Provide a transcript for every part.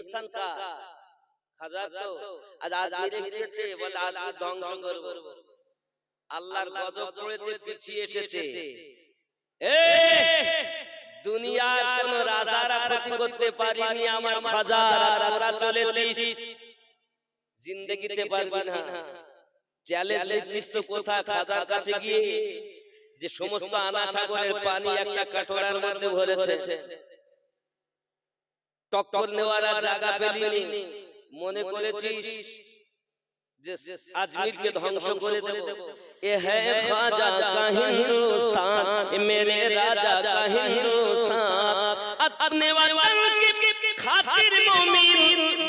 স্থান কা খাজা তো আজ আজমিরে গিয়েছে বলে আজকে ধ্বংস করব। আল্লাহর গজব পড়েছে, পিছিয়ে এসেছে। দুনিয়ার কোন রাজারা ক্ষতি করতে পারেনি আমার খাজা, তোরা চলেছিস জিন্দেগিতে পারবি না। চ্যালেঞ্জ দিচ্ছিস তো কোথা? খাজার কাছে গিয়ে যে সমস্ত আনা সাগরের পানি একটা কাটোরার মধ্যে ভরেছে, টক্কর নেওয়ার জায়গা পেলি, মনে করেছিস যে আজমিরকে ধ্বংস করে দেব। এ হ্যায় খাজা কা হিন্দুস্তান, এ মেরে রাজা কা হিন্দুস্তান, अपने वतन की खातिर मोमिन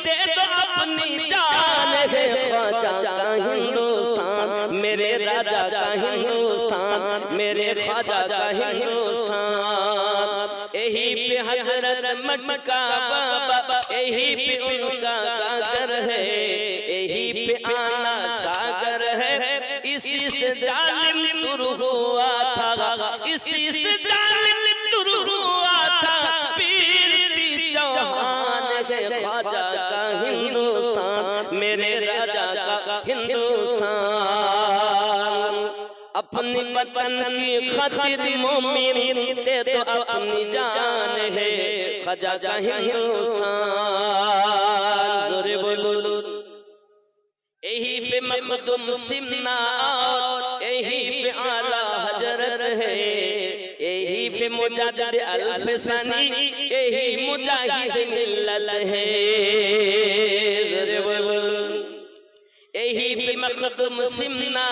दे दो अपनी जान है। ख्वाजा का हिंदुस्तान, मेरे राजा का हिंदुस्तान, मेरे ख्वाजा का हिंदुस्तान। यही पे हजरत मटका बाबा, यही पे उनका गागर है, यही पे आना सागर है। इसी से जालिम दूर हुआ था, इसी से जालिम दूर हुआ था पीर चौहान है। ख्वाजा का हिंदुस्तान, मेरे राजा का हिंदुस्तान। अपनी वतन की खातिर मोमिन दे दो अपनी जान है। ख्वाजा का हिंदुस्तान। जोरे बोलो यही पे मखदूम सिमना और यही पे आला हजरत है, यही पे मुजाहिद अल्फसानी, यही मुजाहिद मिल्लत है। यही पे मखदूम सिमना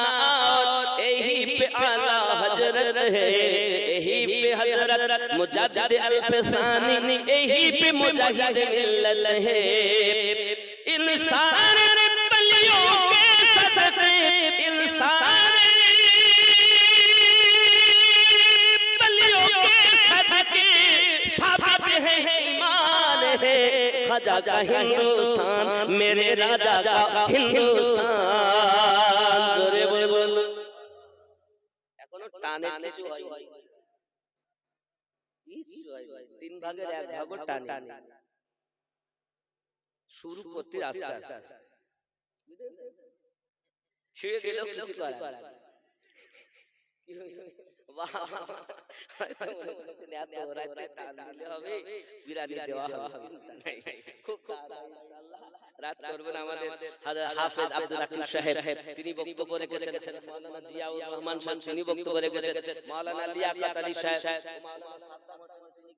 और यही पे आला हजरत है, यही पे हजरत मुजाहिद अल्फसानी, यही पे मुजाहिद मिल्लत है। इंसान के सदके, इंसान बलियों के सदके साबित है ईमान है। ख्वाजा का हिंदुस्तान, मेरे राजा का हिंदुस्तान। जोरे बोल এখনো টানে কিছু হয়, তিন ভাগের এক ভাগ টানে শুরু করতে আস্তে আস্তে ছিড়ে গেল কিছু করা। রাত করবেন আমাদের হাফেজ আব্দুল রাকিব সাহেব, তিনি বক্তব্য রেখেছেন। মাওলানা জিয়াউর রহমান সাহেব তিনি বক্তব্য রেখেছেন। মাওলানা লিয়াকত আলী সাহেব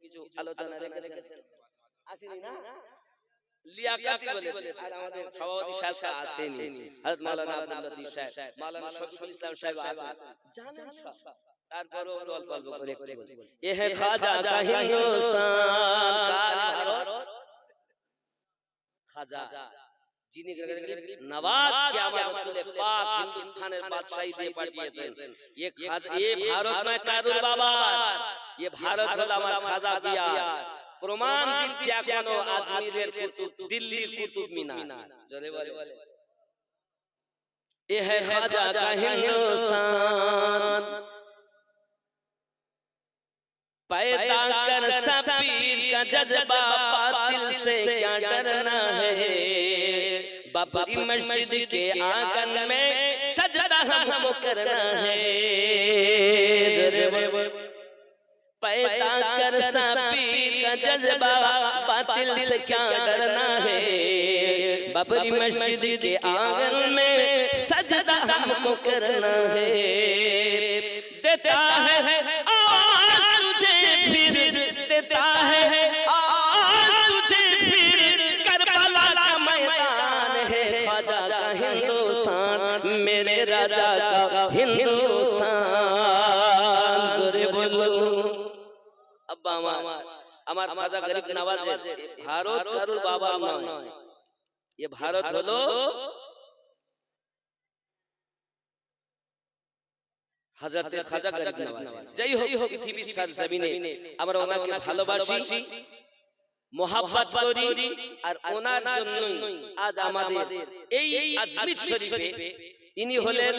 কিছু আলোচনা রেখেছেন। আসেনি না লিয়াকাতি বলে, আর আমাদের সভাপতি সাহেব আসেনি। হযরত মাওলানা আব্দুল লতিফ সাহেব, মাওলানা শফিকুল ইসলাম সাহেব আসেন, জানেন সব। তারপরও অল্প অল্প করে একটু বলি। এ হে খাজা কা হিন্দুস্তান, কার ভারত খাজা যিনি নওয়াজ কে আমার রাসূল পাক হিন্দুস্তানের বাদশাহী দিয়ে পাঠিয়েছেন। ये खाजा, ये भारत में कारुর বাবা, ये भारत হলো আমার খাজা দিয়া। প্রমাণ দিচ্ছে এখনো আজমিরের কুতুব, দিল্লির কুতুব মিনার। জোরে বলে এ है ख्वाजा का हिंदुस्तान। पैदा कर सबीर का जज्बा, बातिल से क्या डरना है। बाबरी मस्जिद के आंगन में सजदा हमको करना है। पैदा कर सबीर का जज्बा, बातिल से क्या डरना है। बाबरी मस्जिद के आंगन में सजदा हमको करना है। देता है आज तुझे फिर, देता है आज तुझे फिर करबला का मैदान है। ख्वाजा का हिंदुस्तान, मेरे राजा का हिंदुस्तान। जोरे बोलो अब्बा আমার খাজা গরিব নওয়াজের ভারত কারুর বাবা নয়, এ ভারত হলো হযরত খাজা গরিব নওয়াজ। যাই হোক, পৃথিবীর সরজমিনে আমরা ওনাকে ভালোবাসি, মোহাব্বত করি, আর ওনার জন্যই আজ আমাদের এই আজমির শরীফে ইনি হলেন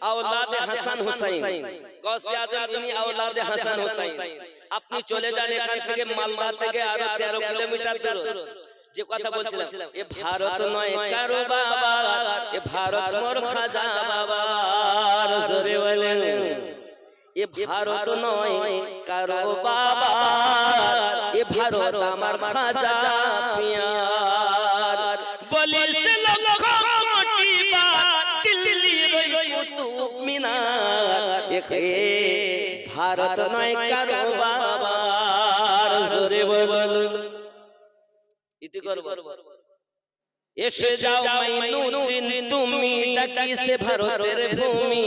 আওলাদে হাসান হুসাইন। গৌসে আজম ইনি আওলাদে হাসান হুসাইন। আপনি চলে যান এখান থেকে, মালদা থেকে আরো 13 কিলোমিটার দূর, যে কথা বলছিলাম, এ ভারত নয় কারো বাবা, এ ভারত মোর খাজা বাবার। জোরে বলেন, এ ভারত নয় কারো বাবা, এ ভারত আমার খাজা পিয়ার। বলিস লক্ষ কোটি বার দিল্লির কুতুব মিনার, এ ভারত নয় কারো বাবার। জোরে বলুন, ইতি করব। এসে যাও মাইনুদ্দিন তুমি ডাকিছে ভারতের ভূমি,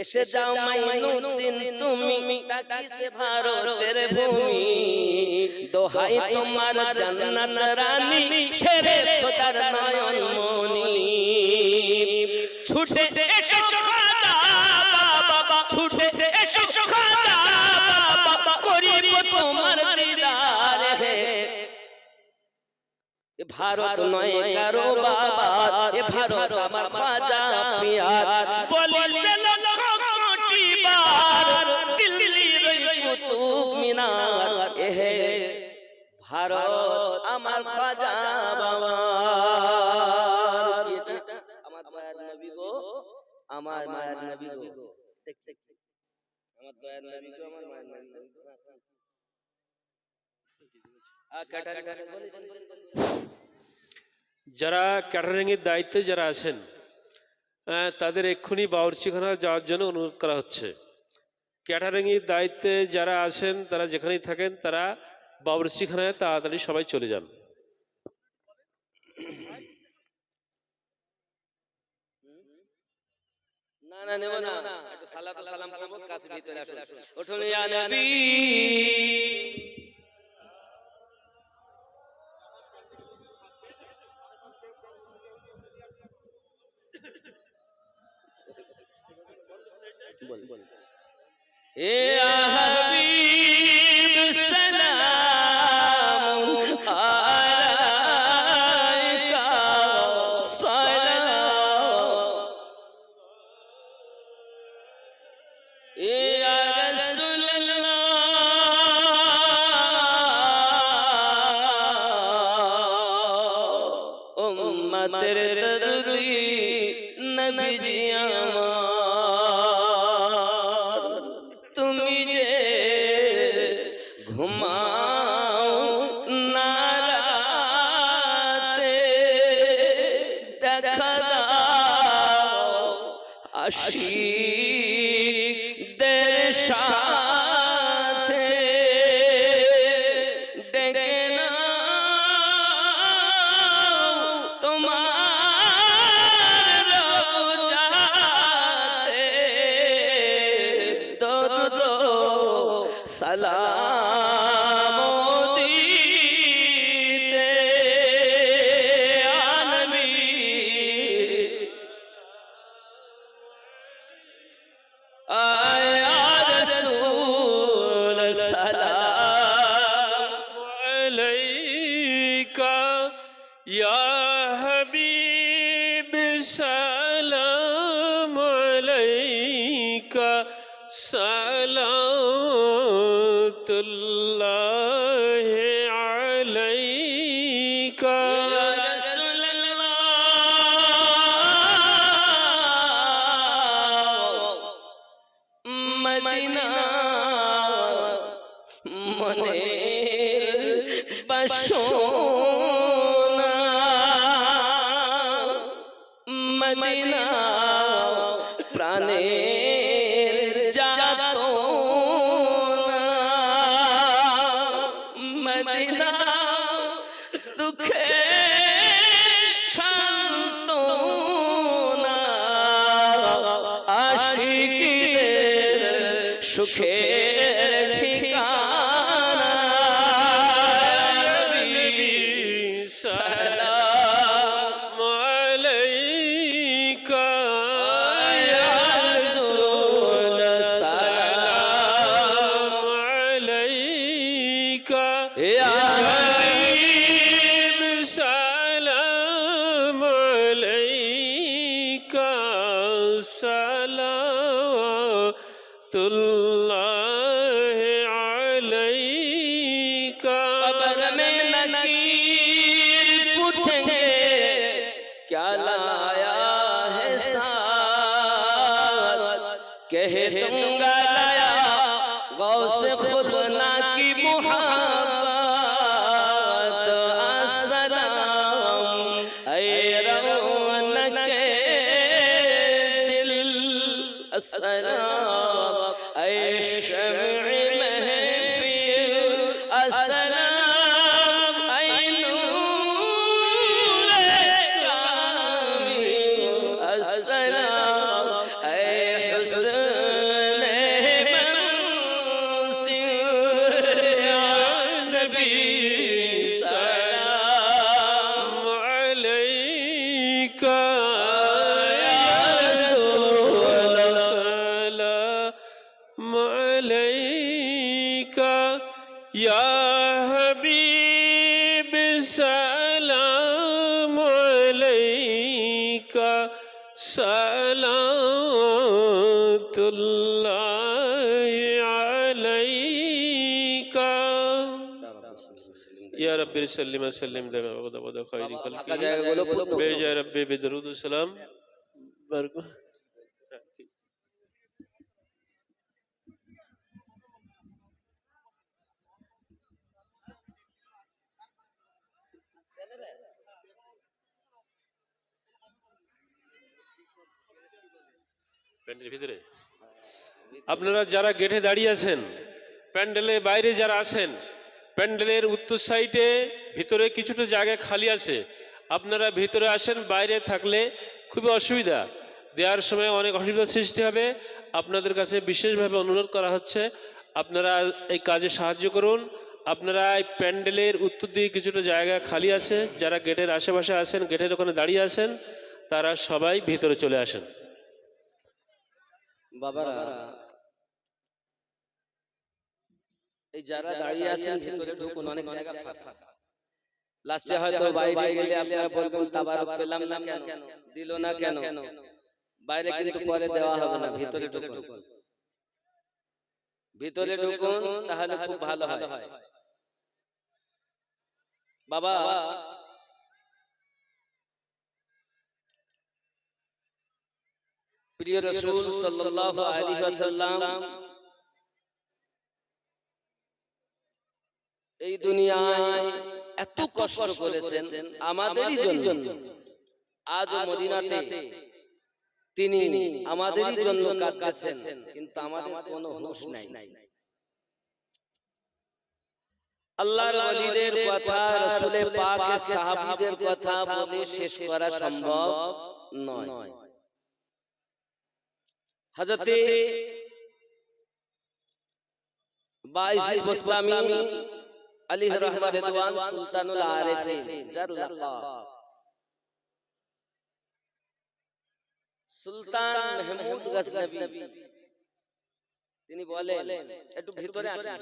এসে যাও মাইনুদ্দিন তুমি ডাকিছে ভারতের ভূমি। দোহাই তোমার জান্নাত রানী শেরে খোদার নয়ন মনি। ছুটে এসো খাজা বাবা, ছুটে এসো খাজা বাবা, করিব তোমার দিদার হে। এ ভারত নয় কারো বাবা, এ ভারত আমার খাজা পিয়ার। বলিছে লক্ষ কোটি বার দিল্লির কুতুব মিনার, এ ভারত আমার খাজা বাবা। আমার দয়ার নবী গো, আমার মায়ের নবী গো, আমার দয়ার নবী গো, আমার মায়ের নবী গো। যারা ক্যাটারিং এর দায়িত্বে যারা আছেন তাদের এক্ষুনি বাবুর্চিখানা যাওয়ার জন্য অনুরোধ করা হচ্ছে। ক্যাটারিং এর দায়িত্বে যারা আছেন তারা যেখানেই থাকেন তারা বাবুর্চিখানায় তাড়াতাড়ি সবাই চলে যান। না না নেব না, একটু সালাত সালাম করব, কাছে ভিতরে আসুন। উঠুন ইয়া নবী। বল বল। এ হাবিব সালাম আলাইকা সালাম, এ রাসূলুল্লাহ উম্মতের দরদি নবীজি আমার। তুমি যে ঘুমাও না রাতে, দেখা দাও আশিকদের সাথে, ডেকে নাও তোমার রওজাতে, দরুদ সালাম দিতে আনবী। আয়া রাসূল সালাম আলাইকা ইয়া হাবিব সালাম আলাইকা সালাতুল্লাহি আলাইকা। ইয়া রাসূলুল্লাহ মদিনা মনের বাসনা, মদিনা প্রাণের যাতনা, মদিনা দুঃখের সান্ত্বনা, আশিকদের সুখের ঠিকানা। নবী সালাম আলাইকা ইয়া রাসূল সালাম আলাইকা ইয়া হাবিব সালাম আলাইকা সালাতুল্লাহি আলাইকা। কবর में नकीर शम्अ महफिल अस्सलाम ऐ नूर कामिल अस्सलाम ऐ हुस्न मंसिल या नबी सलाम अलैका या रसूल सलाम अलैका या हबीब सलाम अलैका सलातुल्लाहि अलैका या रब्बी सल्लिम वसल्लिम दमा वदा खैरी का जाएगा बोलो बेजा रब्बी बिदरूद सलाम बरकत প্যান্ডেলের ভিতরে আপনারা যারা গেটে দাঁড়িয়ে আছেন, প্যান্ডেলের বাইরে যারা আছেন, প্যান্ডেলের উত্তর সাইডে ভিতরে কিছুটা জায়গা খালি আছে, আপনারা ভিতরে আসেন। বাইরে থাকলে খুবই অসুবিধা, দেওয়ার সময় অনেক অসুবিধার সৃষ্টি হবে। আপনাদের কাছে বিশেষভাবে অনুরোধ করা হচ্ছে আপনারা এই কাজে সাহায্য করুন। আপনারা এই প্যান্ডেলের উত্তর দিকে কিছুটা জায়গা খালি আছে, যারা গেটের আশেপাশে আছেন, গেটের ওখানে দাঁড়িয়ে আছেন, তারা সবাই ভিতরে চলে আসেন। বাবারা এই যারা দাঁড়িয়ে আছেন ভিতরে ঢুকুন, অনেক জায়গা ফাঁকা। লাস্টে হয়তো বাইরে গেলে আপনারা বলবেন তাবারক পেলাম না কেন, দিল না কেন। বাইরে কিন্তু পরে দেওয়া হবে না, ভিতরে ঢুকুন, ভিতরে ঢুকুন, তাহলে খুব ভালো হয়। বাবা প্রিয় রাসূল সাল্লাল্লাহু আলাইহি ওয়াসাল্লাম এই দুনিয়ায় এত কষ্ট করেছেন আমাদেরই জন্য। আজও মদিনাতে তিনি আমাদেরই জন্য কাঁদতেছেন, কিন্তু আমাদের কোনো হুঁশ নাই। আল্লাহর ওলিদের কথা, রাসূলে পাকের সাহাবীদের কথা বলে শেষ করা সম্ভব নয়। হযরতে বাইজিদ বুস্তামি আলাইহি রাহমাত রিদওয়ান সুলতানুল আরিফিন যার লাকাব সুলতান মাহমুদ গজনবী, তিনি বলেন, একটু ভিতরে আসেন।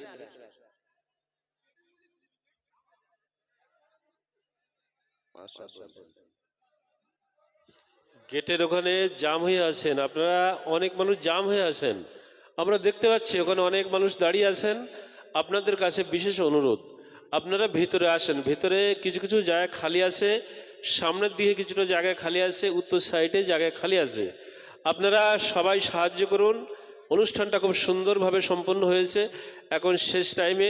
মাশাআল্লাহ, গেটের ওখানে জাম হয়ে আছেন, আপনারা অনেক মানুষ জাম হয়ে আছেন, আমরা দেখতে পাচ্ছি ওখানে অনেক মানুষ দাঁড়িয়ে আছেন। আপনাদের কাছে বিশেষ অনুরোধ, আপনারা ভিতরে আসেন। ভিতরে কিছু কিছু জায়গা খালি আছে, সামনের দিকে কিছুটা জায়গা খালি আছে, উত্তর সাইডে জায়গা খালি আছে। আপনারা সবাই সাহায্য করুন। অনুষ্ঠানটা খুব সুন্দরভাবে সম্পন্ন হয়েছে। এখন শেষ টাইমে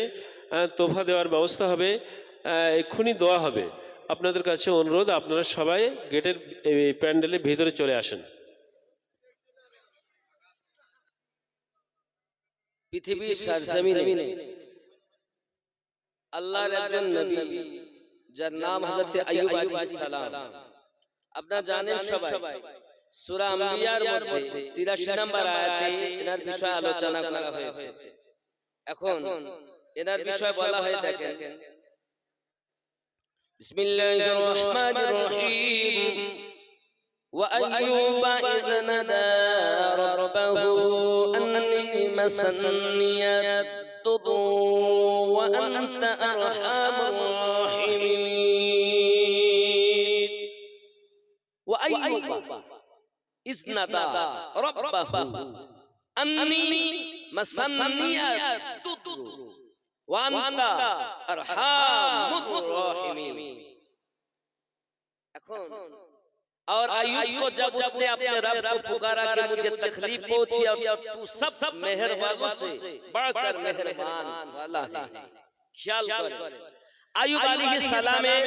তোফা দেওয়ার ব্যবস্থা হবে, এক্ষুনি দেওয়া হবে। আপনাদের কাছে অনুরোধ, আপনারা সবাই গেটের প্যান্ডেলের ভিতরে চলে আসেন। পৃথিবীর সরজমিনে আল্লাহর একজন নবী যার নাম হযরত আইয়ুব আলাইহিস সালাম, আপনারা জানেন সবাই, সূরা আম্বিয়ার মধ্যে 83 নম্বর আয়াতে এনার বিষয়ে আলোচনা করা হয়েছে। এখন এনার বিষয় বলা হয়, দেখেন, বিসমিল্লাহির রহমানির রহিম, ওয়া আইয়ুবা ইয নাদা রাব্বাহু আন্নী মাসান্নিয়াদ দুরু ওয়া আনতা আরহামুর রাহিমিন। ওয়া আইয়ুবা ইয নাদা রাব্বাহু আন্নী মাসান্নিয়াদ দুরু ওয়া আনতা আরহামুর রাহিমিন। এখন और अय्यूब को जब उसने अपने रब को पुकारा कि मुझे तकलीफ पहुंची और तू सब मेहरबानों से बढ़कर मेहरबान वाला है, ख्याल कर। अय्यूब अलैहिस সালামের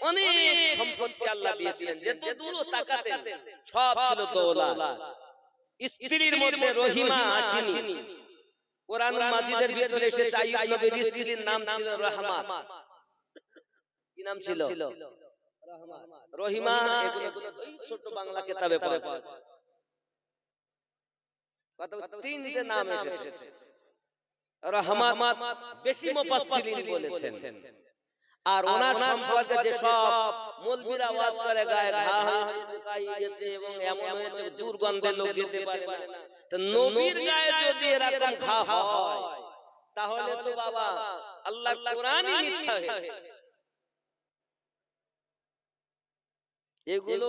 অনেক সম্পত্তি আল্লাহ দিয়েছিলেন, যে তো দূর তাকাতেন, সব ছিল দৌলত। স্ত্রীর মধ্যে রহিমা আসেনি, কোরআন মাজিদের ভিতরে এসেছে আইয়ুব নবীর স্ত্রীর নাম ছিল রাহমা। কি নাম ছিল? রহিমা। এগুলো ওই ছোট বাংলা কিতাবে পাওয়া যায়। কত তিনটে নাম এসেছে। রাহমা বেশি মুফাসসিরিন বলেছেন। আর ওনার সম্পর্কে যে সব মৌলবীরা ওয়াজ করে গায়ে ঘা হয়ে গেছে এবং এমন হয়েছে দুর্গন্ধে লোক যেতে পারে না। তো নবীর গায়ে যদি এরকম ঘা হয় তাহলে তো বাবা আল্লাহর কোরআনই মিথ্যা হয়ে যাবে। এগুলো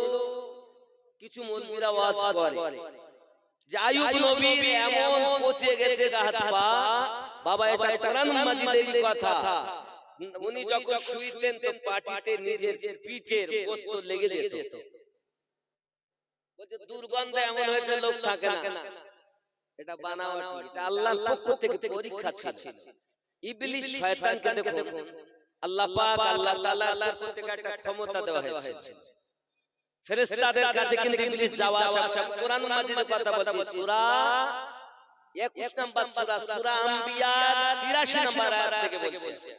কিছু মৌলবীরা ওয়াজ করে যে আইয়ুব নবীর এমন পচে গেছে গা হাত পা। বাবা এটা কোরআন মাজিদেরই কথা। উনি যখন শুইতেন তো পাটিতে নিজের পিঠের গোশত লেগে যেত। বলছে দুর্গন্ধ এমন হয়েছে লোক থাকে না। এটা বানাওয়াটি, এটা আল্লাহর পক্ষ থেকে পরীক্ষা ছিল। ইবলিস শয়তানকে দেখুন আল্লাহ পাক আল্লাহ তাআলার পক্ষ থেকে একটা ক্ষমতা দেওয়া হয়েছে। ফেরেশতাদের কাছে কিন্তু ইবলিস যাওয়া আসা। কোরআন মাজিদের কথা বলছি সূরা 21 নম্বর সূরা আম্বিয়া 83 নম্বর আয়াত থেকে বলছে।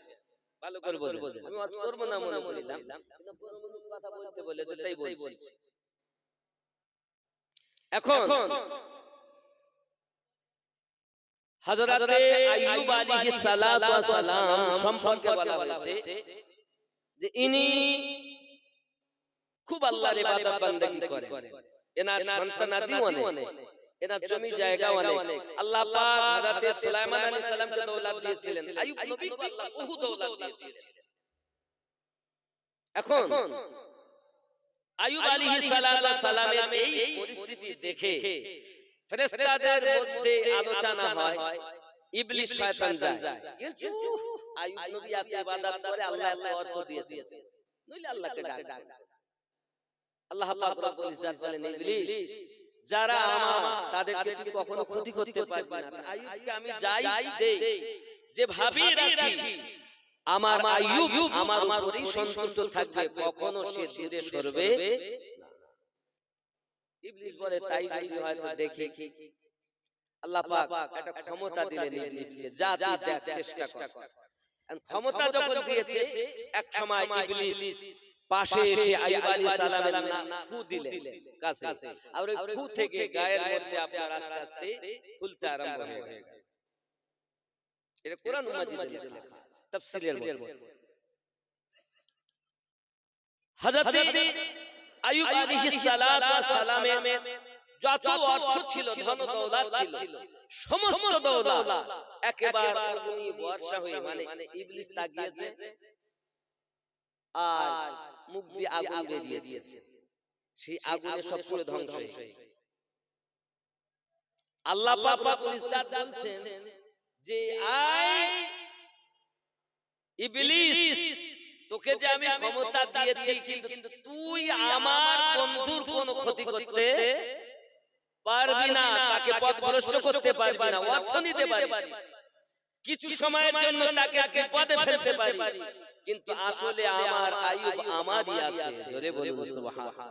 ভালো করে বোঝেন। আমি ওয়াজ করব না মনে করিলাম, কিন্তু কথা বলতে বলেছে তাই বলছি। এখন হযরতে আইয়ুব আলাইহিস সালাতু ওয়াস সালাম সম্পর্কে বলা হয়েছে যে ইনি খুব আল্লাহর ইবাদত বান্দাগি করেন। এনার সন্তানাদিও অনেক, এনার জমি জায়গা অনেক। আল্লাহ পাক হযরতে সুলাইমান আলাইহিস সালামকে দৌলত দিয়েছিলেন, আইয়ুব নবীকে আল্লাহ বহু দৌলত দিয়েছিলেন। এখন আইয়ুব আলাইহিস সালাতু ওয়াস সালামের এই পরিস্থিতি দেখে ফেরেশতাদের মধ্যে আলোচনা হয়, ইবলিস শয়তান যায়। আইয়ুব নবী এত ইবাদত করে আল্লাহ এত অর্থ দিয়েছে, নইলে আল্লাহকে ডাক। আল্লাহ পাক রব্বুল ইজ্জত বলেন, ইবলিস যারা আমার তাদেরকে তুই কখনো ক্ষতি করতে পারবি না। আইয়ুবকে আমি যাই দেই, যে ভাবি রাখি আমার আইয়ুব আমার উপরেই সন্তুষ্ট থাকবে, কখনো সে দূরে সরবে না। ইবলিস বলে তাই যদি হয় তো দেখি। আল্লাহ পাক একটা ক্ষমতা দিলেন ইবলিসকে, যা তুই দেখ চেষ্টা কর। ক্ষমতা যখন দিয়েছে এক সময় ইবলিস পাশে এসে আইয়ুব আলাইহিস সালামের নাম ফু দিলেন কাছে, আর ওই ফু থেকে গায়ের মধ্যে আপনার আস্তে আস্তে ফুলতে আরম্ভ হয়ে গেল। এটা কোরআন মাজিদে লেখা তাফসীরের মধ্যে। হযরত আইয়ুব আলাইহিস সালাতু ওয়াস সালামের যত অর্থ ছিল, ধন দৌলত ছিল, সমস্ত দৌলত একেবারে অগ্নি বর্ষা হয়ে, মানে ইবলিস তাকিয়েছে আর মুখ দিয়ে আগুন বেরিয়েছে, সেই আগুনে সব পুরো ধ্বংস হয়ে গেছে। আল্লাহ পাক রব্বুল ইজ্জত বলছেন যে আয় ইবলিস, তোকে যে আমি ক্ষমতা দিয়েছি, কিন্তু তুই আমার বন্ধুর কোনো ক্ষতি করতে পারবি না, তাকে পথভ্রষ্ট করতে পারবি না, অর্থ নিতে পারিস, কিছু সময়ের জন্য তাকে বিপদে ফেলতে পারিস, কিন্তু আসলে আমার আইয়ুব আমারই আছে। জোরে বলুন সুবহানাল্লাহ।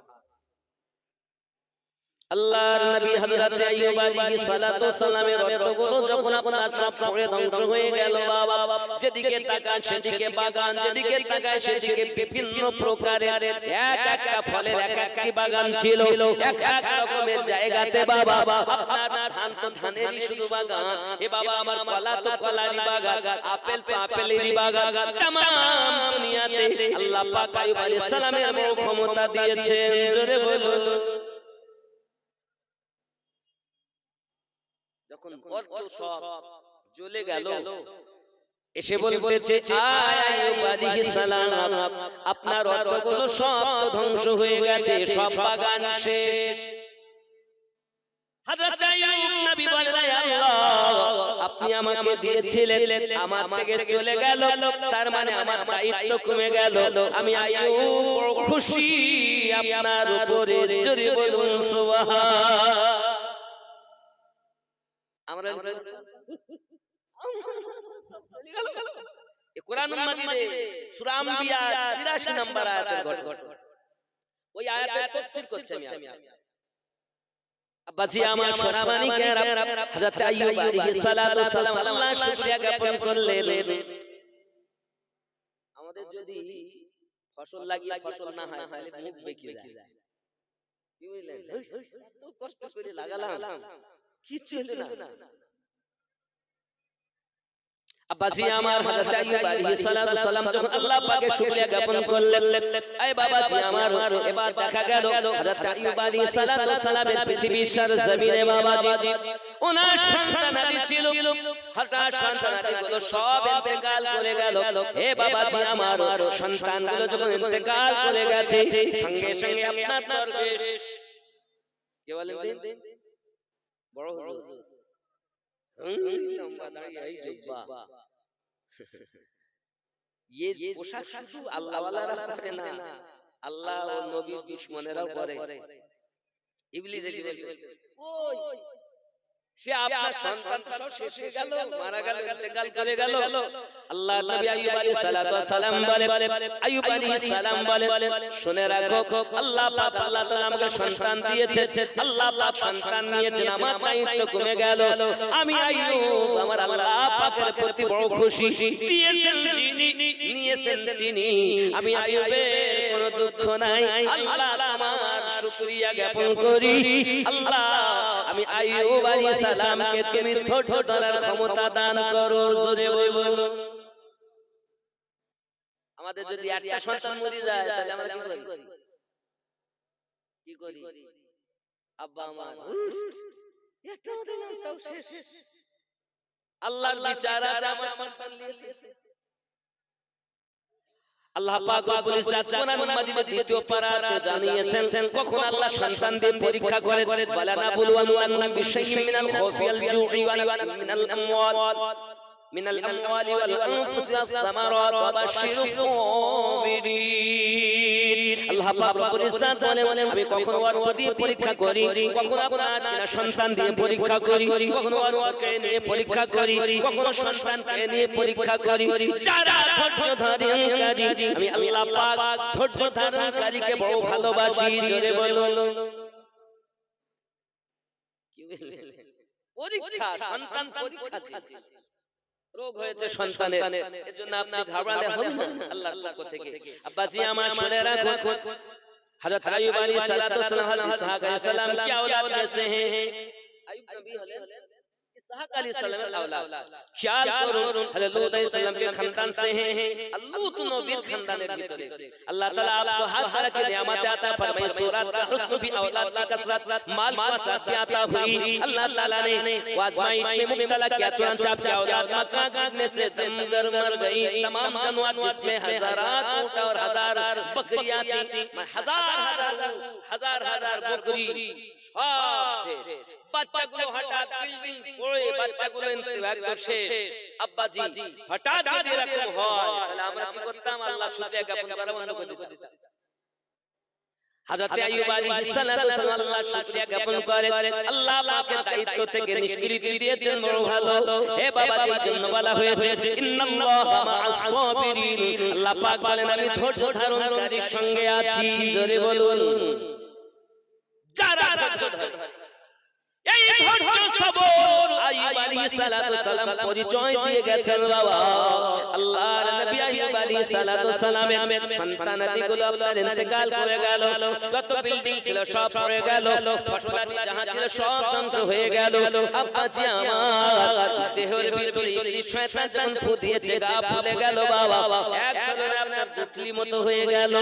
আল্লাহর নবী হযরত আইয়ুব আলাইহিস সালাতু ওয়াস সালামের অর্থগুলো যখন আপনার সব পড়ে ধ্বংস হয়ে গেল, বাবা যেদিকে তাকান সেদিকে বাগান, যেদিকে তাকায় সেদিকে বিভিন্ন প্রকারের এক একটা ফলের এক একটি বাগান ছিল, এক এক রকমের জায়গাতে বাবা আপনার ধান তো ধানেরই শুধু বাগান, এ বাবা আমার কলা তো কলারই বাগান, আপেল তো আপেলেরই বাগান। तमाम দুনিয়াতে আল্লাহ পাক আইয়ুব আলাইহিস সালামের বড় ক্ষমতা দিয়েছেন। জোরে বলুন। যখন অর্থ সব জ্বলে গেল, এসে বলতেছে আয় আইয়ুব আলাইহিস সালাম, আপনার অর্থগুলো সব ধ্বংস হয়ে গেছে, সব বাগান শেষ। হযরত আইয়ুব নবী বলেন, আল্লাহ আপনি আমাকে দিয়েছিলেন, আমার থেকে চলে গেল, তার মানে আমার দায়িত্ব কমে গেল। আমি আইয়ুব বড় খুশি আপনার উপরে। জোরে বলুন সুবহান। আমরা কোরআন মাজিদে সূরা আম্বিয়া 83 নম্বর আয়াতের ঘটনা, ওই আয়াতের তাফসীর করছি আমি। আব্বাজি আমার সোনা মানিকেরা, হযরত আইয়ুব আলাইহিস সালাতু ওয়াস সালাম আল্লাহ শুকরিয়া জ্ঞাপন করলেন। আমাদের যদি ফসল লাগিয়ে ফসল না হয় তাহলে মুখ বেঁকে যায়, কি বুঝলেন? এত কষ্ট করে লাগালাম কিছু হলো না। আব্বাজি আমার হযরত আইয়ুব আলাইহিস সালাতু ওয়াস সালাম যখন আল্লাহ পাকের শুকরিয়া জ্ঞাপন করলেন, এই বাবাজি আমার এবার দেখা গেল হযরত আইয়ুব আলাইহিস সালাতু ওয়াস সালামের পৃথিবীর জমিনে বাবাজি ওনার সন্তানাদি ছিল, হঠাৎ সন্তানাদিগুলো সব ইন্তেকাল করে গেল। এ বাবাজি আমার সন্তানগুলো যখন ইন্তেকাল করে গেছে, সঙ্গে সঙ্গে আপনার দরবেশ কে বলেন দিন বড় হুজুর লম্বা দাড়ি এই জুব্বা, ये পোশাক শুধু আল্লাহ ওয়ালারা পরে না, আল্লাহ ও নবীর দুশমনেরাও পরে। ইবলিস এসে বলছে, ওই সে আপনার সন্তান তো সব শেষ হয়ে গেল, মারা গেল, ইন্তেকাল করে গেল। আল্লাহ নবী আইয়ুব আলাইহিস সালাতু ওয়াস সালাম বলে, আইয়ুব আলাইহিস সালাম বলে, শুনে রাখো আল্লাহ পাক আল্লাহ তাআলা আমাকে সন্তান দিয়েছে, আল্লাহ পাক সন্তান নিয়েছেন, আমার দায়িত্ব কমে গেল। আমি আইয়ুব আমার আল্লাহ পাকের প্রতি বড় খুশি, দিয়েছেন যিনি নিয়েছেন তিনি, আমি আইয়ুবের কোনো দুঃখ নাই। আল্লাহ তোমার শুকরিয়া জ্ঞাপন করি। আল্লাহ আমি আইয়ুব আলাইহিস সালামকে তুমি ধৈর্য ধরার ক্ষমতা দান করো, জোরে বলো। আমাদের যদি একটা সন্তান মরে যায় তাহলে আমরা কি করি? আব্বা আমার এত দিলাম তাও শেষ, আল্লাহর বিচার আছে আমার সন্তান নিয়েছে। আল্লাহ পাক রব্বুল ইজ্জত কোরআন মাজিদের দ্বিতীয় পারাতে জানিয়েছেন কখন আল্লাহ সন্তান দিয়ে পরীক্ষা করে, ওয়ালানা বুলওয়ান্নাকুম বিশাইইন মিনাল খাউফি ওয়াল জু'i ওয়া মিনাল আমওয়ালি ওয়াল আনফুসি ওয়াস সামারাত ওয়া বাশশিরিস সাবিরিন। আল্লাহ পাক রব্বুল ইজ্জত বলে, আমি কখনো অর্থ দিয়ে পরীক্ষা করি, কখনো আপনার কিনা সন্তান দিয়ে পরীক্ষা করি, কখনো অর্থকে নিয়ে পরীক্ষা করি, কখনো সন্তানকে নিয়ে পরীক্ষা করি। যারা ধৈর্য ধারণকারী, আমি আল্লাহ পাক ধৈর্য ধারণকারীকে বড় ভালোবাসি, জোরে বলো। কি বললেন? পরীক্ষা, সন্তান পরীক্ষা দিচ্ছে, রোগ হয়েছে সন্তানের, এজন্য আপনি ঘাবড়ালে হবে না আল্লাহর পক্ষ থেকে। আব্বাজি আমার শুনে রাখো হযরত আইয়ুব আলাইহিস সালাতু ওয়াস সালাম ইসহাক আলাইহিস সালাম কি औलाद में से हैं? আইয়ুব নবী হলেন ইসহাক আলাইহিস সালামের औलाद। খেয়াল করুন হযরত লূত আলাইহিস সালাম के खानदान से हैं, লূত নবীর খানদানের ভিতরে আল্লাহ তাআলা आपको हर तरह की नियामतें अता फरमाई। सूरत का हुस्न भी औलाद की कसरत, माल की कसरत भी अता हुई। अल्लाह ताला ने आजमाइश में मुब्तला किया, चुनांचे आपकी औलाद मक्का काटने से दमगर मर गई। तमाम जानवर जिसमें हजारात ऊंट और हजार बकरियां थी, हजार बकरी সব শেষ। বাচ্চাগুলো হঠাৎ বিল্ডিং পড়ে বাচ্চাগুলো একদম শেষ। আব্বাজি হঠাৎ যদি এরকম হয় তাহলে আমরা কি করতাম? আল্লাহ শুকরিয়া জ্ঞাপন করা বন্ধ করে দিতাম। হযরত আইয়ুব আলাইহিস সালাতু ওয়াস সালাম আল্লাহ শুকরিয়া জ্ঞাপন করে, আল্লাহ পাকের দায়িত্ব থেকে নিষ্কৃতি দিয়েছেন, বড় ভালো। হে বাবাজি জন্য বলা হয়েছে ইন্নাল্লাহা মা'আস সাবিরিন, আল্লাহ পাক বলেন আমি ধৈর্য ধারণকারীর সঙ্গে আছি, জোরে বলুন। যারা ধৈর্য ধরে, এই ধৈর্য সবর আইয়ুব আলাইহিস সালাতু ওয়াস সালাম পরিচয় দিয়ে গেছেন বাবা। আল্লাহর নবী আইয়ুব আলাইহিস সালাতু ওয়াস সালামের সন্তানাদিগুলো আপনার ইন্তেকাল করে গেল, কত বিল্ডিং ছিল সব পড়ে গেল, ফসলাদি যাহা ছিল সব ধ্বংস হয়ে গেল। আব্বাজি আমার দেহের ভিতরে ইবলিস শয়তান যখন ফু দিয়েছে গা ফুলে গেল বাবা, এক ধরনের আপনার দুটলি মতো হয়ে গেল।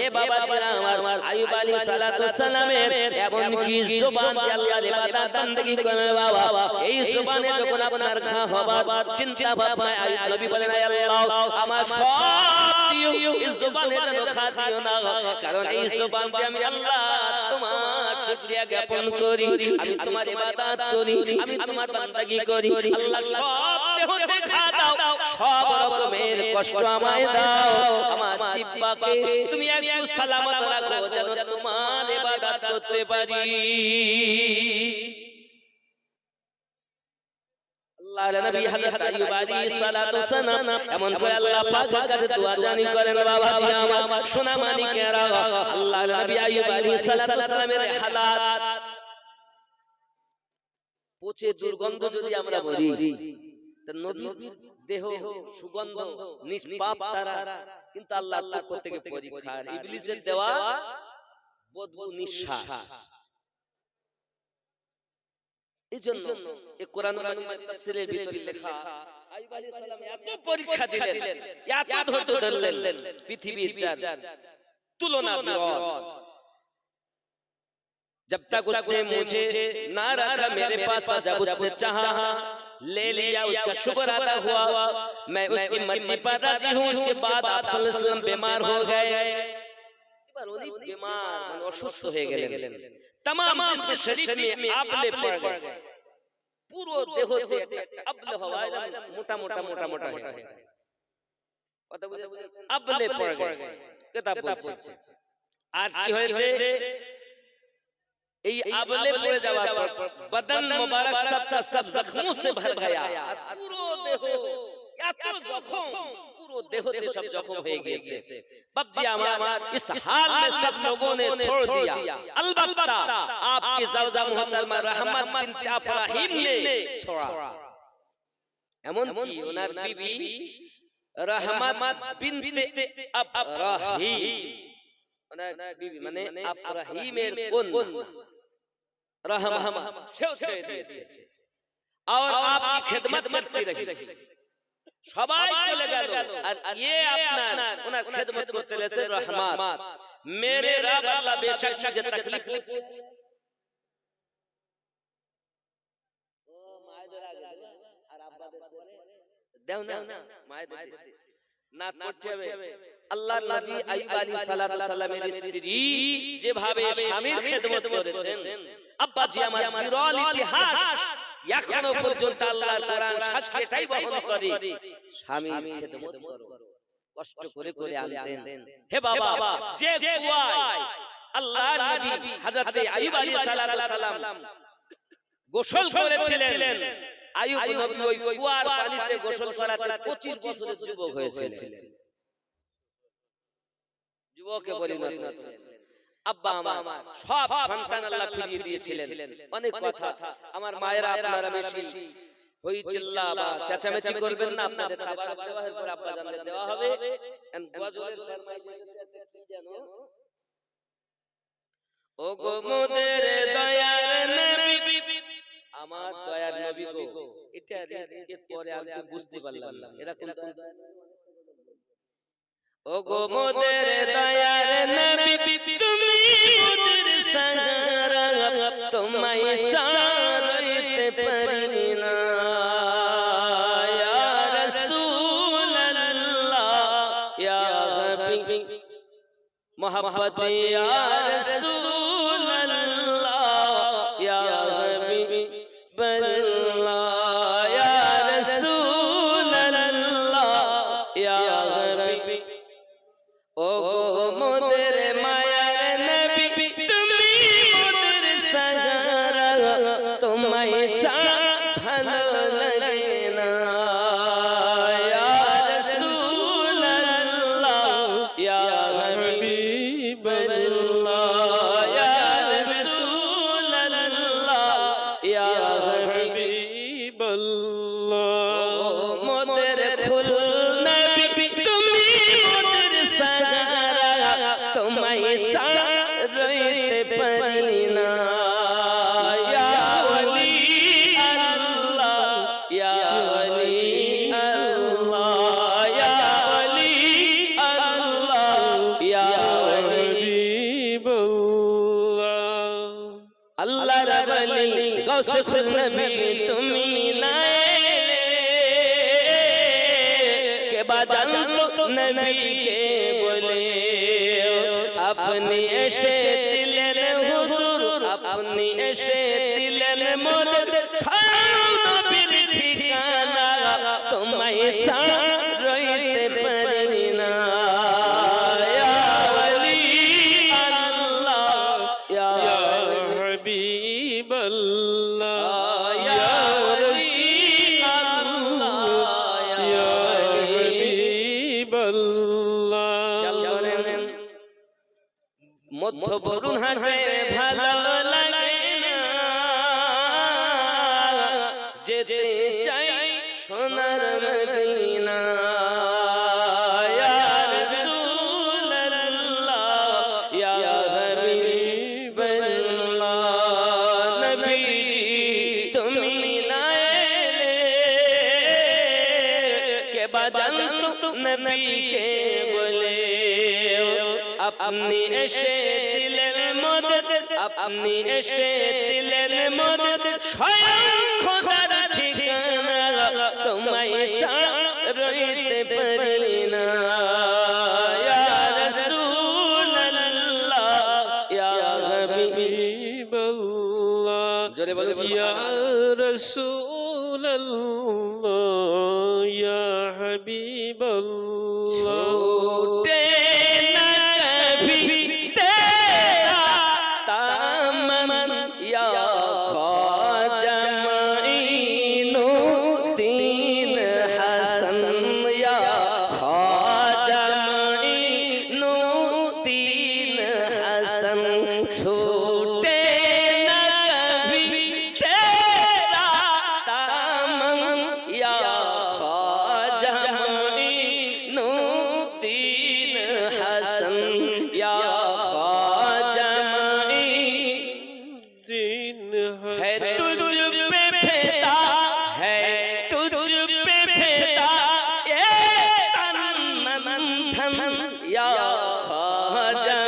এ বাবাজিরা আমার আইয়ুব আলাইহিস সালাতু ওয়াস সালামের এমন কি জবান দিয়ে আল্লাহর ইবাদত বندگی করে বাবা, এই জবানে যখন আপনার ঘা হবার চিন্তা ভাবনায় আইয়ুব নবী বলেন আয় আল্লাহ আমার সব দিও, এই জবানে যেন খা দিও না, কারণ এই জবান দিয়ে আমি আল্লাহ তোমার শুকরিয়া জ্ঞাপন করি, আমি তোমার ইবাদত করি, আমি তোমার বندگی করি। আল্লাহ সব দেহ দেখা দাও, সব রকমের কষ্ট আমায় দাও, আমার জিহ্বাকে তুমি একটু সালামত রাখো যেন তোমার ইবাদত করতে পারি। আল্লাহর নবী হযরত আইয়ুব আলাইহিস সালাতু ওয়াস সালাম এমন করে আল্লাহ পাকের কাছে দোয়া জানি করেন বাবাজি আমার সোনা মানিকেরা। আল্লাহর নবী আইয়ুব আলাইহিস সালাতু ওয়াস সালামের হালাত পচে দুর্গন্ধ যদি আমরা বলি, তা নবীর দেহ সুগন্ধ নিষ্পাপ তারা, কিন্তু আল্লাহর পক্ষ থেকে পরীক্ষা, ইবলিসের দেওয়া বদবু নিঃশ্বাস। এইজন্য এই কোরআন মাজিদের তাফসীরের ভিতরে লেখা, আইয়ুব আলাইহিস সালাম এত পরীক্ষা দিলেন, এত ধৈর্য ধরলেন, পৃথিবীর যার তুলনা বিরল। जब तक उसने मुझे ना रखा मेरे पास, जब उसने चाहा ले लिया, उसका शुक्र अदा हुआ, मैं उसकी मर्जी पर राजी हूँ। उसके बाद आप सल्लल्लाहु अलैहि वसल्लम बीमार हो गए। बीमार माने অসুস্থ হয়ে গেলেন, तमाम जिस्म शरीफ में आबले पड़ गए, পুরো দেহতে একটা আবলে হওয়া, মোটা মোটা মোটা মোটা হয়ে গেল। কথা বুঝেছেন? আবলে পড় গए। কিতাব বলছে আর কি হয়েছে, এই আবলে পড়ে যাওয়ার পর বদন মুবারক সব জখমों से भर गया, পুরো দেহ এত জখম, পুরো দেহতে সব জখম হয়ে গিয়েছে। বাপজি আমার इस हाल में सब लोगों ने छोड़ दिया, अलबत्ता आपकी ज़ौजा मुहतरमा रहमत बिनत अफराहीम ने छोड़ा। এমন কি ওনার বিবি रहमत बिनत अफराहीम, ওনার বিবি মানে আফরাহিমের কন্যা रहमा সেও ছেড়ে দিয়েছে, और आपकी खिदमत करती रही। সবাই চলে গেল, আর ये আপনার ওনার খিদমত করতে লেছে रहमत। मेरे रब अल्लाह बेशक मुझे तकलीफ ও মায়েদের আগে আর আব্বাদের পরে দাও না, মায়েদের না করতে হবে। আল্লাহর নবী আইয়ুব আলাইহিস সালামের স্ত্রী যেভাবে স্বামীর খিদমত করেছেন, আব্বাজি আমার বিরল ইতিহাস এখনো পর্যন্ত আল্লাহর কোরআন সাক্ষ্য এটাই বহন করে, স্বামীর খিদমত করো, কষ্ট করে করে আনতেন। হে বাবা, যে কুয়ায় আল্লাহর নবী হযরত আইয়ুব আলাইহিস সালাম গোসল করেছিলেন, আইয়ুব নবী ওই কুয়ার পানিতে গোসল করাতে 25 বছরের যুবক হয়েছিলেন, যুবকে পরিণত হয়েছিলেন। আব্বা আমার সব সন্তান আল্লাহ ফিরিয়ে দিয়েছিলেন। অনেক কথা আমার মায়েরা আপনারা বেশি হই চিল্লা বা চেঁচামেচি করবেন না, আপনাদের তাবারক দেওয়া হয় পরে আব্বা জানদের দেওয়া হবে। গজলের ফরমাইশ কি জানো, ও গো মোদের দয়ার নবী, আমার দয়ার নবী গো, এটা এর পরে আমি তো বুঝতে পারলাম না এরকম দয়ার নবী। ও গো মোদের দয়ার নবী, তুমি মোদের সাহারা, তোমায় সারাইতে পারি না, ইয়া রাসূলুল্লাহ ইয়া হাবিব মোহাম্মদ, ইয়া রাসূলুল্লাহ ইয়া হাবিব বল্লাহ, ইয়া রাসূলুল্লাহ ইয়া হাবিব। ও গো মোদের মায়ার নবী, তুমি মোদের সাহারা, তোমায় ভালো লাগে না, ইয়া রাসূলুল্লাহ ইয়া হাবিবাল্লাহ, ইয়া রাসূলুল্লাহ ইয়া হাবিবাল্লাহ। ও মোদের ফুল নবী, তুমি মোদের সাহারা, তোমায় সারাইতে পারি না, ইয়া ওলি আল্লাহ ইয়া ওলি আল্লাহ, ইয়া ওলি আল্লাহ ইয়া ওলি হাবিবাল্লাহ। আল্লাহর ওলি গৌসুল নবী, তুমি না के बाजान तो नबी के बोले, अपनी ऐसे दिलन हुजूर, अपनी ऐसे दिलन मदद नबीर ठिकाना, तुम्हें साराइते पारी ना, या वली अल्लाह या হাবিবাল্লাহ, या वली अल्लाह या হাবিবাল্লাহ। মধ্য বরুণ হাটে ভালো লাগে না, যেতে চাই সোনার মদিনা ইয়া রাসূলুল্লাহ ইয়া হাবিবাল্লাহ নবীজি তুমি না এলে কে বাজান তো নবীকে বলে আপনি এসে দিলেন মদদ আপনি এসে দিলেন মদদ স্বয়ং খোদার ঠিকানা তোমায় ছাড়া রইতে পারি না ইয়া রাসূলুল্লাহ ইয়া হাবিবাল্লাহ জোরে বলো ইয়া রাসূলুল্লাহ ইয়া হাবিবাল্লাহ छूटे न कभी तेरा दामन या ख्वाजा माइनुद्दीन हसन या ख्वाजा माइनुद्दीन हसन छूटे न कभी तेरा दामन या ख्वाजा माइनुद्दीन हसन या ख्वाजा दिन है तुझ पे फिदा है तुझ पे फिदा ये तन मन धन या ख्वाजा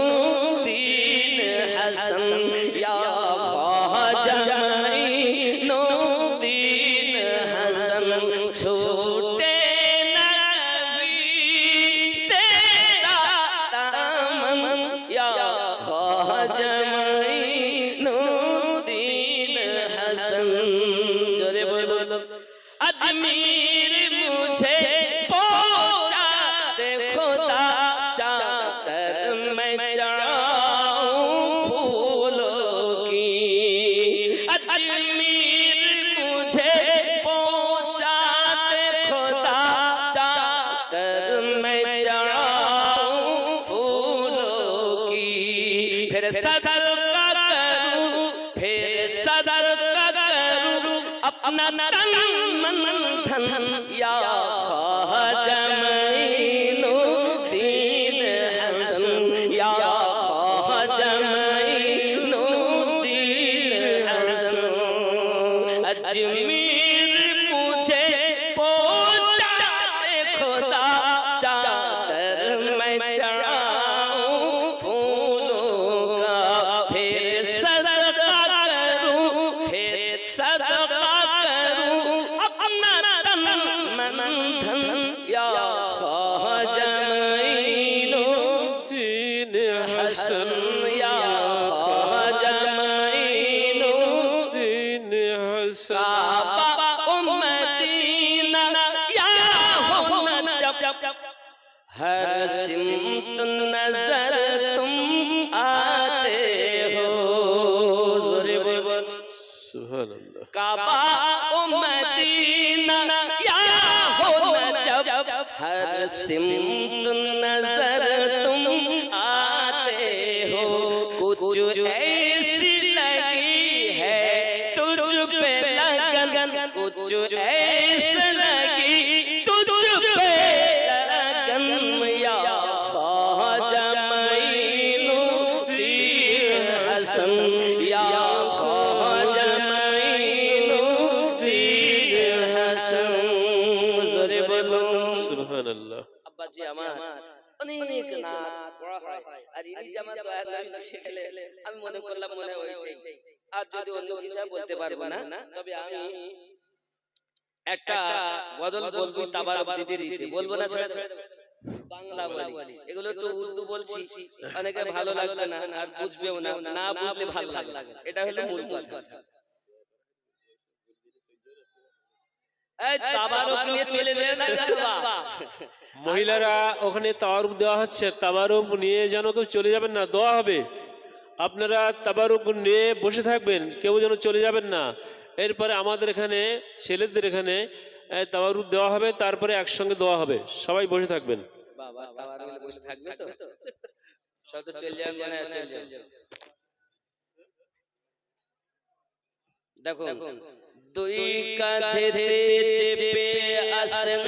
माइनुद्दीन हसन या ख्वाजा माइनुद्दीन हसन छूटे न कभी तेरा दामन या ख्वाजा माइनुद्दीन हसन जोरे बोलो अजमीर मुझे पहुंचा दे खुदा चादर मैं चढ़ाऊं फूलों की अजमीर मुझे पहुंचा दे खुदा चादर मैं चढ़ाऊं फूलों की फिर सदर का करूं फिर सदर का करूं अपना तन मन धन या ख्वाजा माइनुद्दीन हसन या ख्वाजा माइनुद्दीन हसन अजमीर मुझे पहुंचा दे खुदा चादर मैं चढ़ाऊं फूलों का फिर सदका करूं फिर सदका करूं अपना तन मन धन या ख्वाजा माइनुद्दीन दिन हसन हसन या ख्वाजा माइनुद्दीन दिन हसन काबा मदीना या हो नजब हर सिमत नजर तुम आते हो जोरे बोल सुभान अल्लाह काबा मदीना या हो नजब हर सिमत नजर तुम आते हो कुछ ऐसी लगी है तुझ पे लगन कुछ ऐसी लगी तुझ पे लगन या ख्वाजा माइनुद्दीन हसन या ख्वाजा माइनुद्दीन हसन जोरे बोलो सुभान अल्लाह আব্বাজি আমার অনেক নাত পড়া হয় আর ইনি যে আমার দয়ার নবী লিখে গেলে আমি মনে করলাম মনে হয় ওইটাই আর যদি অন্য কিছু বলতে পারবো না তবে আমি একটা গজল বলবো তাবারক দিতে দিতে বলবো না ছেড়ে দেব বাংলা বলি এগুলো তো উর্দু বলছি অনেকে ভালো লাগবে না আর বুঝবেও না না বুঝলে ভালো লাগে এটা হলো মূল কথা এই তাবারক নিয়ে চলে যায় না বাবা মহিলারা ওখানে তাবারুক দেওয়া হচ্ছে তাবারুক নিয়ে যেন কেউ চলে যাবেন না দোয়া হবে আপনারা তাবারুক নিয়ে বসে থাকবেন কেউ যেন চলে যাবেন না এরপরে আমাদের এখানে ছেলেদের এখানে তাবারুক দেওয়া হবে তারপরে একসঙ্গে দোয়া হবে সবাই বসে থাকবেন বাবা তাবারুক বসে থাকবে তো সব তো চলে যাবে না চলে যাবে দেখো দুই কাঁধেতে চেপে আসেন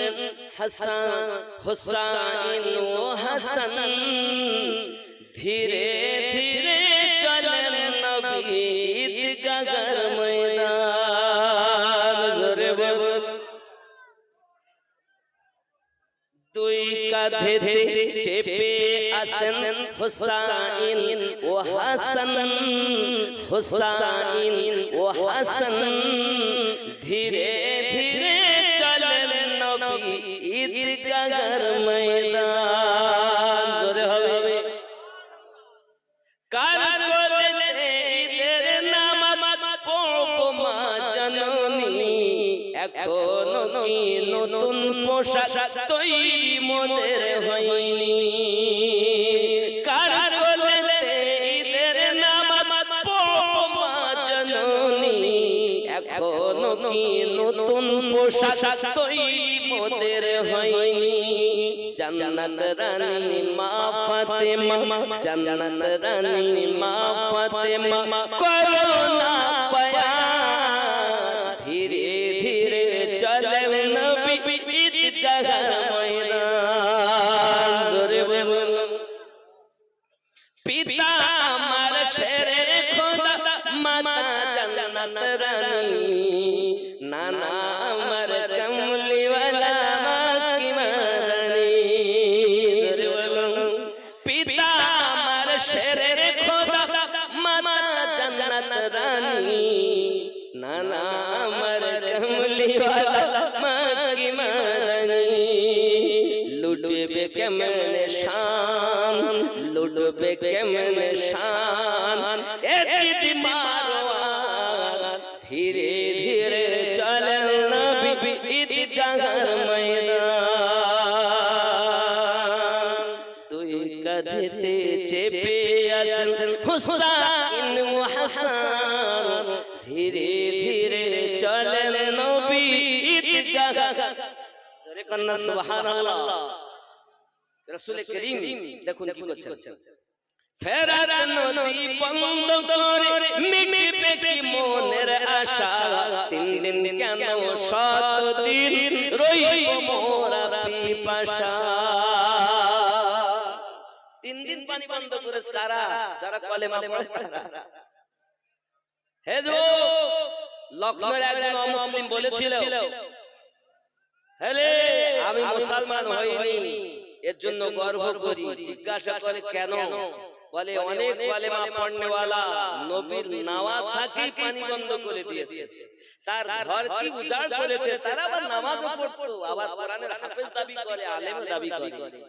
হাসান হুসাইন ও হাসান ধীরে ধীরে চলেন নবী ঈদগাহর ময়দান জোরে বল দুই কাঁধেতে চেপে আসেন হুসাইন ও হাসান হুসাইন ও হাসান ধীরে ধীরে চলেন নবী ঈদগাহর ময়দান জোরে হবে কার কোলে ঈদের নামাজ পড়ব মা জননী এখনো কি নতুন পোশাক তৈরি মোদের হয়নি কার কোলে ঈদের নামাজ পড়ব মা জননী এখনো কি নতুন পোশাক তৈরি মোদের হয়নি জান্নাত রানী মা ফাতেমা জান্নাত রানী মা ফাতেমা করোনা পায়া ধীরে ধীরে চলেন নবী ঈদগাহর ময়দান জোরে বলুন পিতা আমার শেরে খোদা মাতা জান্নাত রানী নানা আমার কমলিওয়ালা মাকি মাদানী জোরে বলুন পিতা আমার শেরে খোদা মাতা জান্নাত রানী নানা আমার কমলিওয়ালা মাকি মাদানী লুটবে কেমনে শান লুটবে কেমনে শান ঈদ মারওয়ান ধীরে ধীরে চলেন নবী ঈদগাহর ময়দান দুই কাঁধেতে চেপে আসেন হুসাইন ও হাসান ধীরে ধীরে চলেন নবী ঈদগাহ জোরে কন্না সুবহানাল্লাহ রাসূল করিম দেখুন কি করছেন ফেরাত নদী বন্ধ করে মিটবে কি মনের আশা তিন দিন কেন শত দিন রইব মোরা পিপাসা তিন দিন পানি বন্ধ করেছে কারা যারা কলেমা পড়ে তারা হে যো লক্ষ্ণৌর একজন অমুসলিম বলেছিল হেলে আমি মুসলমান হইনি এর জন্য গর্ব করি জিজ্ঞাসা করে কেন বলে অনেক কলেমা পড়নেওয়ালা নবীর নওয়াসাকে পানি বন্ধ করে দিয়েছে তার ঘর কি উজাড় করেছে তারা আবার নামাজও পড়তো আবার কোরআনের হাফেজ দাবি করে আলেম দাবি করে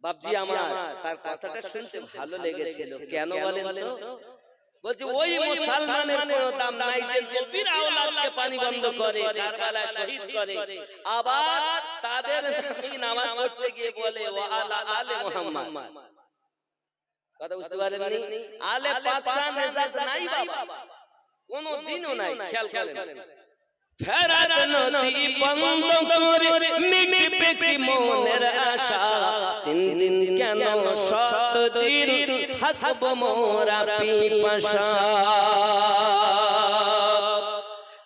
বাপজি আমার তার কথাটা শুনতে ভালো লেগেছিল কেন বলেন তো বলছে ওই মুসলমানের কোনো দাম নাই যে নবীর আওলাদকে পানি বন্ধ করে কারবালায় শহীদ করে আবার তাদের নামাজ পড়তে গিয়ে বলে ওয়া আলা আলে মুহাম্মদ কথা বুঝতে পারেননি আলে পাকসান নেজাত নাই বাবা কোনো দিনও নাই খেয়াল করেন ফেরাত নদী বন্ধ করে মিটবে কি মনের আশা তিন দিন কেন শত দিন থাকবো মোরা পিপাসা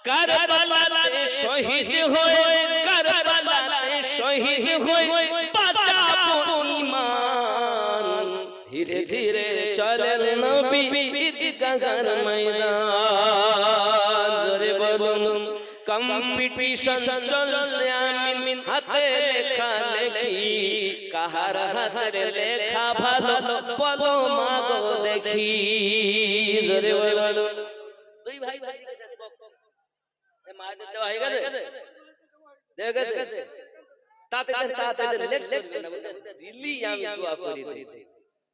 কারবালাতে শহীদ হয়ে কারবালাতে শহীদ হয়ে বাঁচাবো ঈমান ধীরে ধীরে চলেন নবী ঈদগাহর ময়দান জোরে বলুন কম্পিটিশন চলছে আমিন হাতে লেখা লেখি কাহার হাতে লেখা ভালো বলো মাগো দেখি জোরে বলুন দুই ভাই ভাই এ মায়ের দেওয়া হয়ে গেছে দেখেছে তাতে লেট করবে না দিল্লি আমি দোয়া করি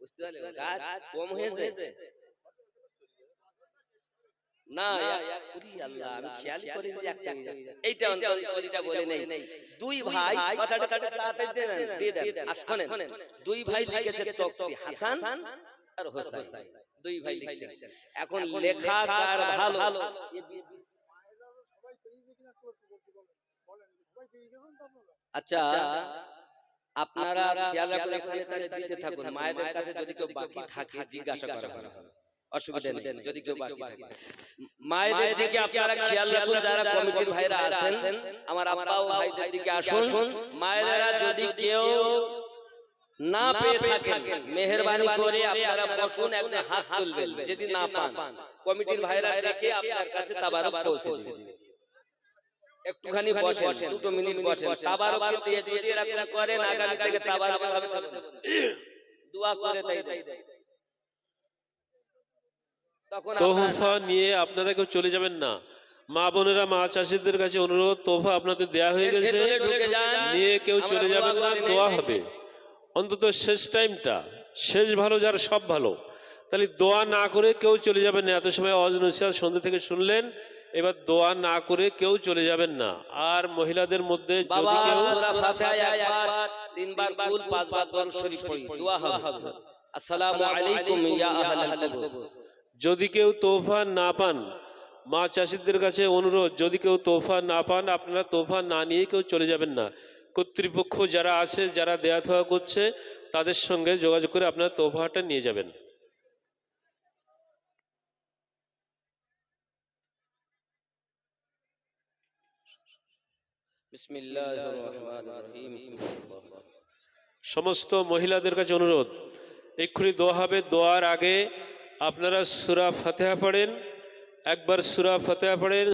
বুঝতে পারলে রাত কম হয়েছে না আল্লাহ আমি খেয়াল করি যে একটা এইটা অন্তরিটা বলে নেই দুই ভাই কথাটা তাড়াতাড়ি দিয়ে দেন আর শুনেন দুই ভাই লিখেছে তকবি হাসান আর হোসেন দুই ভাই লিখেছেন এখন লেখা কার ভালো আচ্ছা আপনারা খেয়াল রাখলে এখানে দিতে থাকুন মায়েদের কাছে যদি কেউ বাকি থাকে জিজ্ঞাসা করা হবে অসুবিধা নেই যদি কেউ বাকি থাকে। মায়েদের দিকে আপনারা খেয়াল রাখুন, যারা কমিটির ভাইরা আছেন, আমার আব্বা ও ভাইদের দিকে আসুন। মায়েরা যদি কেউ না পেয়ে থাকেন, মেহেরবানি করে আপনারা বসুন, একজন হাত তুলবেন। যদি না পান, কমিটির ভাইরা দেখে আপনার কাছে তাবারক পৌঁছে দিবেন। একটুখানি বসেন, 2 মিনিট বসেন। তাবারক দিয়ে যদি এরকম করেন, আগামী থেকে তাবারক ভাবে দোয়া করে তাই দেয়। তখন তোহফা নিয়ে আপনারা কেউ চলে যাবেন না। মা বোনেরা, মা চাষিদের কাছে অনুরোধ, তোহফা আপনাদের দেয়া হয়ে গেছে, নিয়ে কেউ চলে যাবেন না। দোয়া হবে অন্তত শেষ টাইমটা, শেষ ভালো যার সব ভালো। তাহলে দোয়া না করে কেউ চলে যাবেন না। এত সময় ওয়াজ নসিহত সন্ধ্যা থেকে শুনলেন, এবার দোয়া না করে কেউ চলে যাবেন না। আর মহিলাদের মধ্যে যদি কেউ সূরা ফাতিহা একবার, 3 বার কুল, 5 বার দরুদ শরীফ পড়ি, দোয়া হবে। আসসালামু আলাইকুম ইয়া আহলাল কবর। যদি কেউ তোহফা না পান, মা চাষিদের কাছে অনুরোধ, যদি কেউ তোহফা না পান, আপনারা তোহফা না নিয়ে কেউ চলে যাবেন না। কর্তৃপক্ষ যারা আছে, যারা দেয়া থাওয়া করছে, তাদের সঙ্গে যোগাযোগ করে আপনারা তোহফাটা নিয়ে যাবেন। বিসমিল্লাহির রহমানির রহিম। সমস্ত মহিলাদের কাছে অনুরোধ, এক্ষুনি দোয়া হবে। দোয়ার আগে আপনারা সূরা ফাতিহা পড়েন, একবার সূরা ফাতিহা পড়েন।